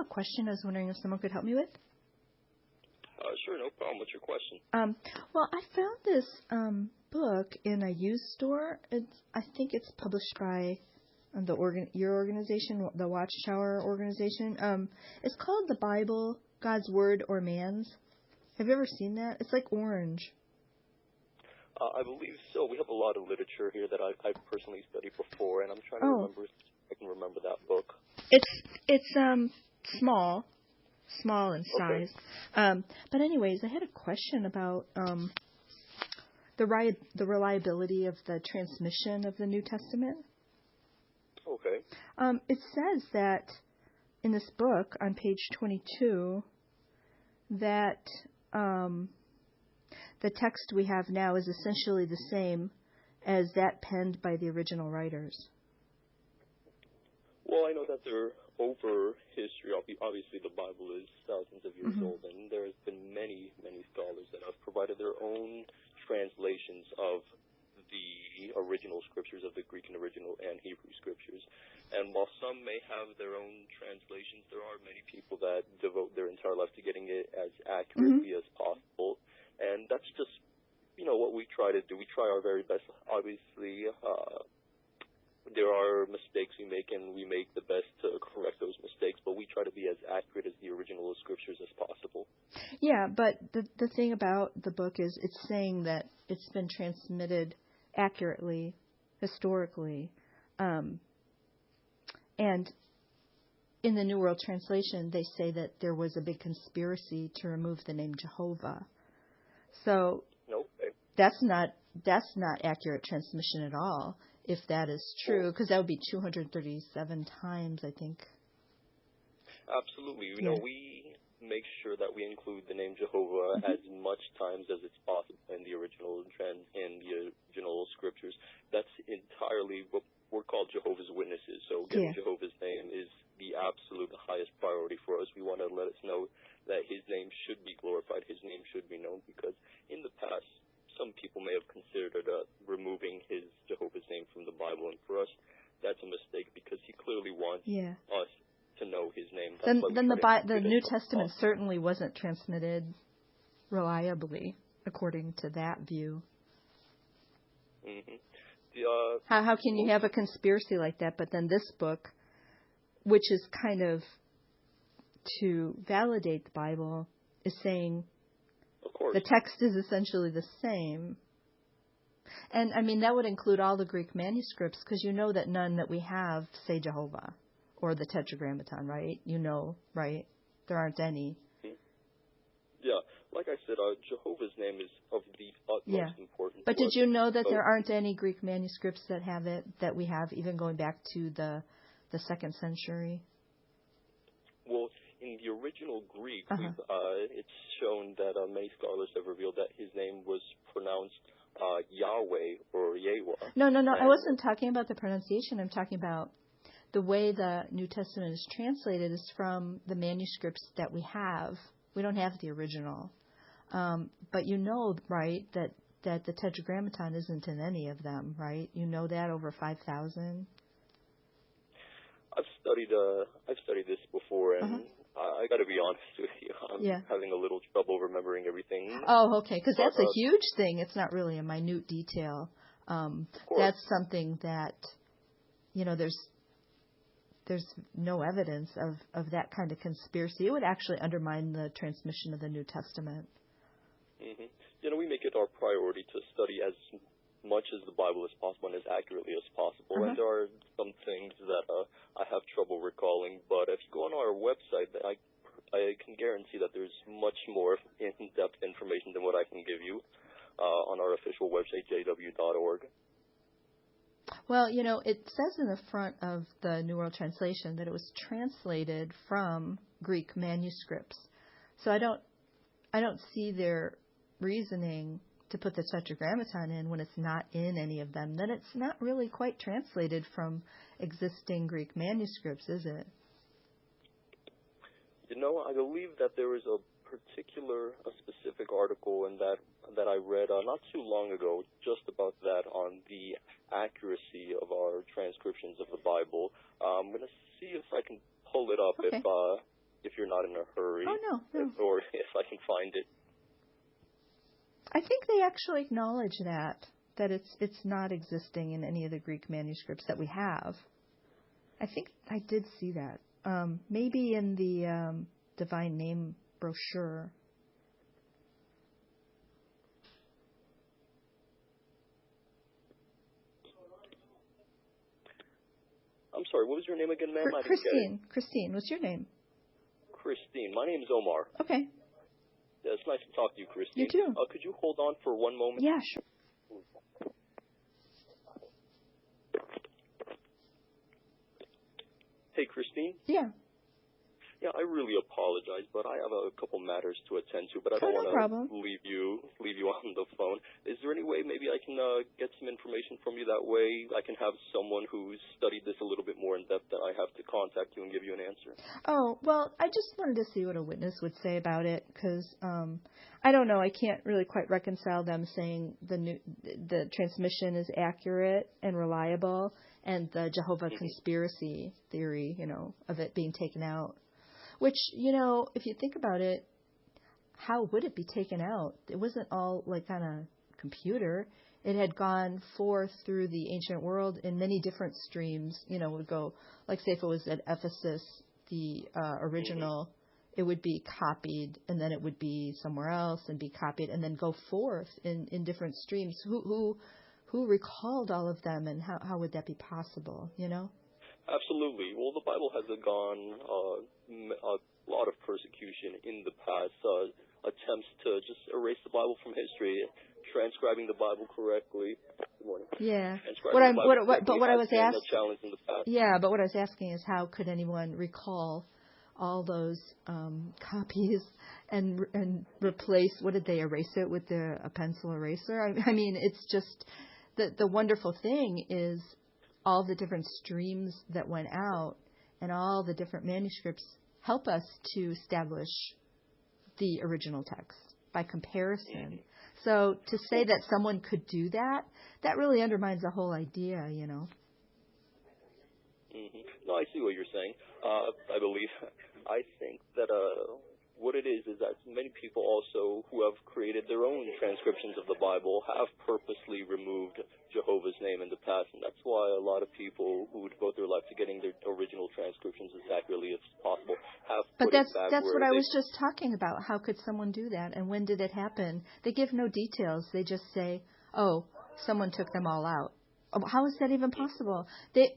a question I was wondering if someone could help me with. Sure, no problem. What's your question? Well, I found this book in a used store. I think it's published by your organization, the Watchtower organization. It's called The Bible, God's Word or Man's. Have you ever seen that? It's like orange. I believe so. We have a lot of literature here that I've personally studied before, and I'm trying to remember if I can remember that book. It's small in size. Okay. But anyways, I had a question about the reliability of the transmission of the New Testament. Okay. It says that in this book on page 22 that the text we have now is essentially the same as that penned by the original writers. Well, I know that they're over history. Obviously, the Bible is thousands of years old, and there has been many, many scholars that have provided their own translations of the original scriptures, of the Greek and original and Hebrew scriptures. And while some may have their own translations, there are many people that devote their entire life to getting it as accurately as possible. And that's just, what we try to do. We try our very best. Obviously, there are mistakes we make, and we make the best to correct those mistakes, but we try to be as accurate as the original scriptures as possible. Yeah, but the thing about the book is it's saying that it's been transmitted accurately, historically. And in the New World Translation, they say that there was a big conspiracy to remove the name Jehovah. So that's not accurate transmission at all, if that is true, because that would be 237 times, I think. Absolutely. We make sure that we include the name Jehovah as much times as it's possible in the original scriptures. That's entirely what we're called Jehovah's Witnesses. So getting Jehovah's name is the absolute highest priority for us. We want to let us know that his name should be glorified, his name should be known, because in the past, some people may have considered removing his Jehovah's name from the Bible, and for us, that's a mistake because he clearly wants us to know his name. Then the New Testament certainly wasn't transmitted reliably, according to that view. How can you have a conspiracy like that, but then this book, which is kind of to validate the Bible, is saying the text is essentially the same. And, I mean, that would include all the Greek manuscripts, because you know that none that we have say Jehovah or the Tetragrammaton, right? Right? There aren't any. Yeah. Like I said, Jehovah's name is of the utmost importance. But did you know that there aren't any Greek manuscripts that have it, that we have, even going back to the 2nd century? Well, in the original Greek, it's shown that many scholars have revealed that his name was pronounced Yahweh or Yehovah. No. I wasn't talking about the pronunciation. I'm talking about the way the New Testament is translated is from the manuscripts that we have. We don't have the original. But right, that the Tetragrammaton isn't in any of them, right? You know that, over 5,000? I've studied this before, and I got to be honest with you. I'm having a little trouble remembering everything. Oh, okay, because that's a huge thing. It's not really a minute detail. That's something that, there's no evidence of that kind of conspiracy. It would actually undermine the transmission of the New Testament. We make it our priority to study as much as the Bible as possible and as accurately as possible. And there are some things that I have trouble recalling. But if you go on our website, I can guarantee that there's much more in-depth information than what I can give you on our official website, jw.org. Well, it says in the front of the New World Translation that it was translated from Greek manuscripts. So I don't see their reasoning to put the Tetragrammaton in when it's not in any of them. Then it's not really quite translated from existing Greek manuscripts, is it? I believe that there was a specific article in that I read not too long ago just about that, on the accuracy of our transcriptions of the Bible. I'm going to see if I can pull it up. Okay. if you're not in a hurry. Oh, no. Or if I can find it. I think they actually acknowledge that it's not existing in any of the Greek manuscripts that we have. I think I did see that. Maybe in the Divine Name brochure. I'm sorry, what was your name again, ma'am? Christine. Christine, what's your name? Christine. My name's Omar. Okay. Yeah, it's nice to talk to you, Christine. You too. Could you hold on for one moment? Yeah, sure. Hey, Christine? Yeah. Yeah, I really apologize, but I have a couple matters to attend to, but I don't want to leave you on the phone. Is there any way maybe I can get some information from you? That way I can have someone who's studied this a little bit more in depth that I have to contact you and give you an answer. Oh, well, I just wanted to see what a witness would say about it, because I don't know. I can't really quite reconcile them saying the transmission is accurate and reliable, and the Jehovah conspiracy theory, of it being taken out. Which, if you think about it, how would it be taken out? It wasn't all like on a computer. It had gone forth through the ancient world in many different streams. Would go, like say if it was at Ephesus, the original, it would be copied, and then it would be somewhere else and be copied, and then go forth in different streams. Who recalled all of them, and how would that be possible, Absolutely. Well, the Bible has gone a lot of persecution in the past, attempts to just erase the Bible from history, transcribing the Bible correctly. Good morning. Yeah. What I was asking. Challenge in the past. Yeah, but what I was asking is how could anyone recall all those copies and replace? What did they erase it with? A pencil eraser? I mean, it's just the wonderful thing is all the different streams that went out and all the different manuscripts help us to establish the original text by comparison. So to say that someone could do that really undermines the whole idea, No, I see what you're saying. I think that what it is that many people also who have created their own transcriptions of the Bible have purposely removed Jehovah's name in the past, and that's why a lot of people who would devote their life to getting their original transcriptions as accurately as possible have put it back. But that's what I was just talking about. How could someone do that, and when did it happen? They give no details. They just say, "Oh, someone took them all out." How is that even possible?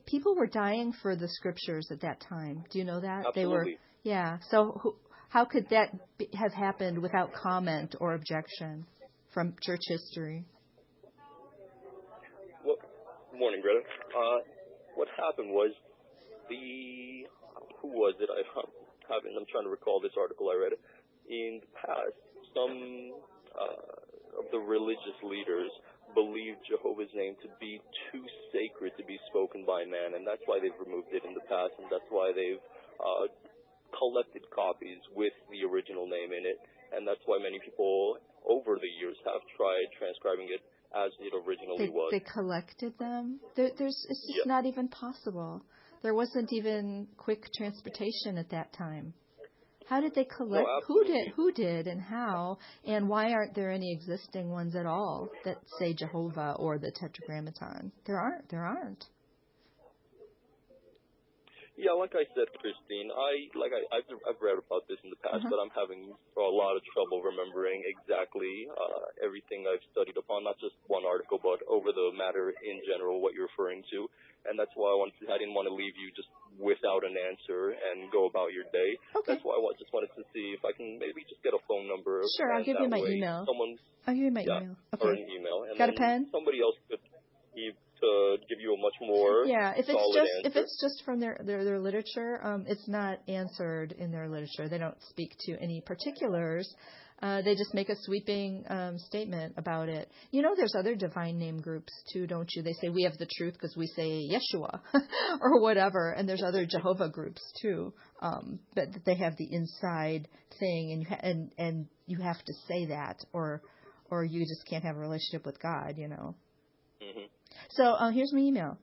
People were dying for the scriptures at that time. Do you know that? Absolutely. They were. Yeah. So how could that have happened without comment or objection from church history? Well, good morning, Greta. What happened was who was it? I'm trying to recall this article I read. In the past, some of the religious leaders believed Jehovah's name to be too sacred to be spoken by man, and that's why they've removed it in the past, and that's why they've collected copies with the original name in it, and that's why many people over the years have tried transcribing it as it originally was. They collected them? It's just not even possible. There wasn't even quick transportation at that time. How did they collect? No, who did, and how? And why aren't there any existing ones at all that say Jehovah or the Tetragrammaton? There aren't. Yeah, like I said, Christine, I've read about this in the past, but I'm having a lot of trouble remembering exactly everything I've studied upon, not just one article, but over the matter in general, what you're referring to. And that's why I didn't want to leave you just without an answer and go about your day. Okay. That's why I just wanted to see if I can maybe just get a phone number. Sure, I'll give you my email. I'll give you my email. Okay. Or an email. And got a pen? Somebody else could give you a much more if it's just from their literature, it's not answered in their literature. They don't speak to any particulars. They just make a sweeping statement about it. There's other divine name groups too, don't you? They say we have the truth because we say Yeshua or whatever. And there's other Jehovah groups too, that they have the inside thing, and you have to say that, or you just can't have a relationship with God. Mm-hmm. So here's my email.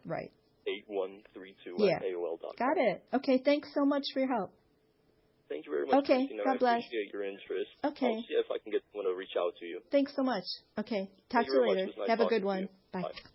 Right. 8132 at AOL.com. Got it. Okay. Thanks so much for your help. Thank you very much, Okay, Christina. God bless. I appreciate your interest. Okay. I'll see if I can get someone to reach out to you. Thanks so much. Okay, talk Thank to you very much. later. It was nice Have a talking good to one. you. Bye. Bye.